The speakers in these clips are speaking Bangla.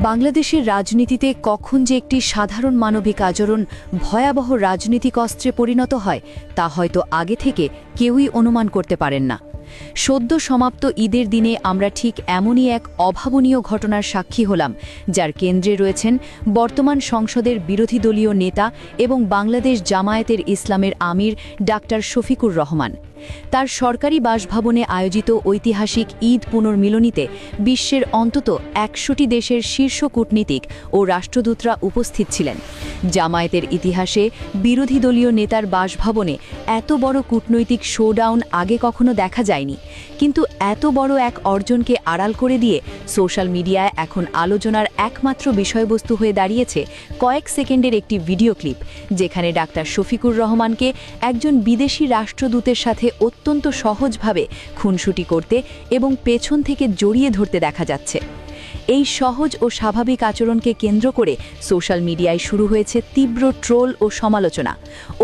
বাংলাদেশের রাজনীতিতে কখন যে একটি সাধারণ মানবিক আচরণ ভয়াবহ রাজনৈতিক অস্ত্রে পরিণত হয় তা হয়তো আগে থেকে কেউই অনুমান করতে পারেন না। সদ্য সমাপ্ত ঈদের দিনে আমরা ঠিক এমনই এক অভাবনীয় ঘটনার সাক্ষী হলাম, যার কেন্দ্রে রয়েছেন বর্তমান সংসদের বিরোধী দলীয় নেতা এবং বাংলাদেশ জামায়াতের ইসলামের আমির ডাক্তার শফিকুর রহমান। তার সরকারি বাসভবনে আয়োজিত ঐতিহাসিক ঈদ পুনর্মিলনীতে বিশ্বের অন্তত ১০০টি দেশের শীর্ষ কূটনীতিক ও রাষ্ট্রদূতরা উপস্থিত ছিলেন। জামায়াতের ইতিহাসে বিরোধী দলীয় নেতার বাসভবনে এত বড় কূটনৈতিক শোডাউন আগে কখনো দেখা যায়নি, কিন্তু এত বড় এক অর্জনকে আড়াল করে দিয়ে সোশ্যাল মিডিয়ায় এখন আলোচনার একমাত্র বিষয়বস্তু হয়ে দাঁড়িয়েছে কয়েক সেকেন্ডের একটি ভিডিও ক্লিপ, যেখানে ডাক্তার শফিকুর রহমানকে একজন বিদেশি রাষ্ট্রদূতের সাথে অত্যন্ত সহজভাবে খুনসুটি করতে এবং পেছন থেকে জড়িয়ে ধরতে দেখা যাচ্ছে। এই সহজ ও স্বাভাবিক আচরণকে কেন্দ্র করে সোশ্যাল মিডিয়ায় শুরু হয়েছে তীব্র ট্রোল ও সমালোচনা।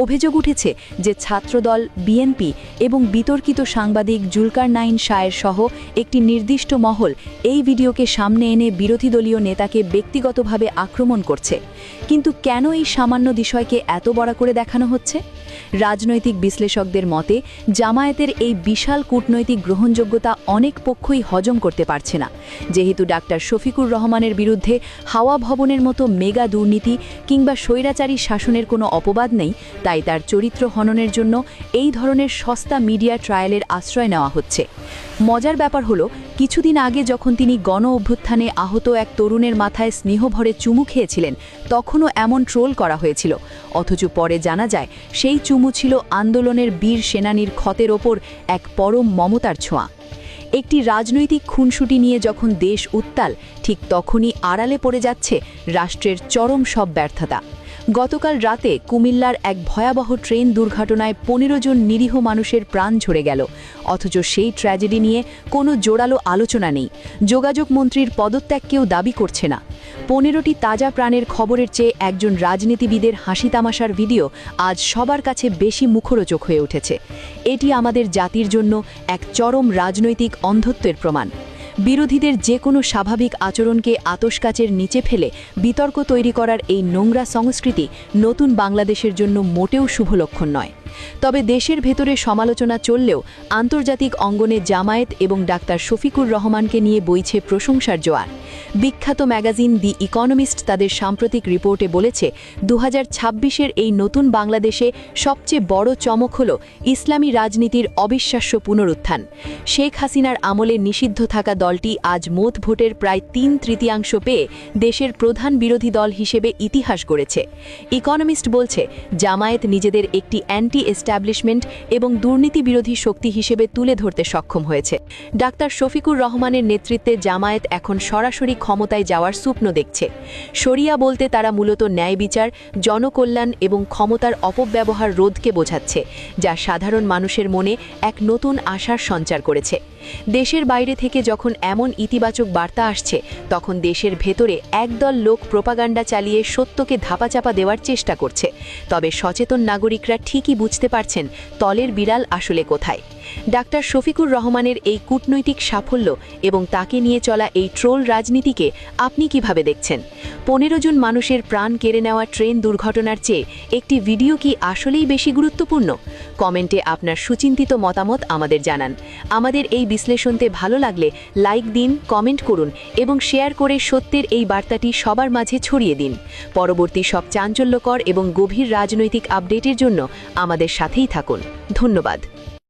অভিযোগ উঠেছে যে ছাত্রদল, বিএনপি এবং বিতর্কিত সাংবাদিক জুলকারনাইন শায়ের সহ একটি নির্দিষ্ট মহল এই ভিডিওকে সামনে এনে বিরোধী দলীয় নেতাকে ব্যক্তিগতভাবে আক্রমণ করছে। কিন্তু কেন এই সামান্য বিষয়কে এত বড় করে দেখানো হচ্ছে? রাজনৈতিক বিশ্লেষকদের মতে জামায়াতের এই বিশাল কূটনৈতিক গ্রহণযোগ্যতা অনেক পক্ষই হজম করতে পারছে না, যেহেতু ডাক্তার শফিকুর রহমানের বিরুদ্ধে হাওয়া ভবনের মতো মেগা দুর্নীতি কিংবা স্বৈরাচারী শাসনের কোনো অপবাদ নেই। তাই তার চরিত্র হননের জন্য এই ধরনের সস্তা মিডিয়া ট্রায়ালের আশ্রয় নেওয়া হচ্ছে। মজার ব্যাপার হলো, কিছুদিন আগে যখন তিনি গণ অভ্যুত্থানে আহত এক তরুণের মাথায় স্নেহভরে চুমু খেয়েছিলেন, তখনও এমন ট্রোল করা হয়েছিল, অথচ পরে জানা যায় সেই চুমু ছিল আন্দোলনের বীর সেনানীর ক্ষতের ওপর এক পরম মমতার ছোঁয়া। একটি রাজনৈতিক খুনসুটি নিয়ে যখন দেশ উত্তাল, ঠিক তখনই আড়ালে পড়ে যাচ্ছে রাষ্ট্রের চরম সব ব্যর্থতা। গতকাল রাতে কুমিল্লার এক ভয়াবহ ট্রেন দুর্ঘটনায় ১৫ জন নিরীহ মানুষের প্রাণ ঝরে গেল, অথচ সেই ট্র্যাজেডি নিয়ে কোনো জোরালো আলোচনা নেই। যোগাযোগ মন্ত্রীর পদত্যাগকেও দাবি করছে না। ১৫টি তাজা প্রাণের খবরের চেয়ে একজন রাজনীতিবিদের হাসি তামাশার ভিডিও আজ সবার কাছে বেশি মুখরোচক হয়ে উঠেছে। এটি আমাদের জাতির জন্য এক চরম রাজনৈতিক অন্ধত্বের প্রমাণ। বিরোধীদের যে কোনো স্বাভাবিক আচরণকে আতশকাচের নিচে ফেলে বিতর্ক তৈরি করার এই নোংরা সংস্কৃতি নতুন বাংলাদেশের জন্য মোটেও শুভ লক্ষণ নয়। তবে দেশের ভেতরে সমালোচনা চললেও আন্তর্জাতিক অঙ্গনে জামায়াত এবং ডাক্তার শফিকুর রহমানকে নিয়ে বইছে প্রশংসার জোয়ার। বিখ্যাত ম্যাগাজিন দি ইকোনমিস্ট তাদের সাম্প্রতিক রিপোর্টে বলেছে, ২০২৬-এর এই নতুন বাংলাদেশে সবচেয়ে বড় চমক হল ইসলামী রাজনীতির অবিশ্বাস্য পুনরুত্থান। শেখ হাসিনার আমলে নিষিদ্ধ থাকা দলটি আজ মোট ভোটের প্রায় ৩/৩ পেয়ে দেশের প্রধান বিরোধী দল হিসেবে ইতিহাস গড়েছে। ইকোনমিস্ট বলছে, জামায়াত নিজেদের একটি অ্যান্টি এস্টাবলিশমেন্ট এবং দুর্নীতি বিরোধী শক্তি হিসেবে তুলে ধরতে সক্ষম হয়েছে। ডাক্তার শফিকুর রহমানের নেতৃত্বে জামায়াত এখন সরাসরি ক্ষমতায় যাওয়ার স্বপ্ন দেখছে। শরিয়া বলতে তারা মূলত ন্যায় বিচার, জনকল্যাণ এবং ক্ষমতার অপব্যবহার রোধকে বোঝাচ্ছে, যা সাধারণ মানুষের মনে এক নতুন আশার সঞ্চার করেছে। দেশের বাইরে থেকে যখন এমন ইতিবাচক বার্তা আসছে, তখন দেশের ভেতরে একদল লোক প্রোপাগান্ডা চালিয়ে সত্যকে ধাপাচাপা দেওয়ার চেষ্টা করছে। তবে সচেতন নাগরিকরা ঠিকই বুঝতে পারছেন তলের বিড়াল আসলে কোথায়। ডাক্তার শফিকুর রহমানের এই কূটনৈতিক সাফল্য এবং তাকে নিয়ে চলা এই ট্রোল রাজনীতিকে আপনি কিভাবে দেখছেন? ১৫ জন মানুষের প্রাণ কেড়ে নেওয়া ট্রেন দুর্ঘটনার চেয়ে একটি ভিডিও কি আসলেই বেশি গুরুত্বপূর্ণ? কমেন্টে আপনার সুচিন্তিত মতামত আমাদের জানান। আমাদের এই বিশ্লেষণতে ভালো লাগলে লাইক দিন, কমেন্ট করুন এবং শেয়ার করে সত্যের এই বার্তাটি সবার মাঝে ছড়িয়ে দিন। পরবর্তী সব চাঞ্চল্যকর এবং গভীর রাজনৈতিক আপডেটের জন্য আমাদের সাথেই থাকুন। ধন্যবাদ।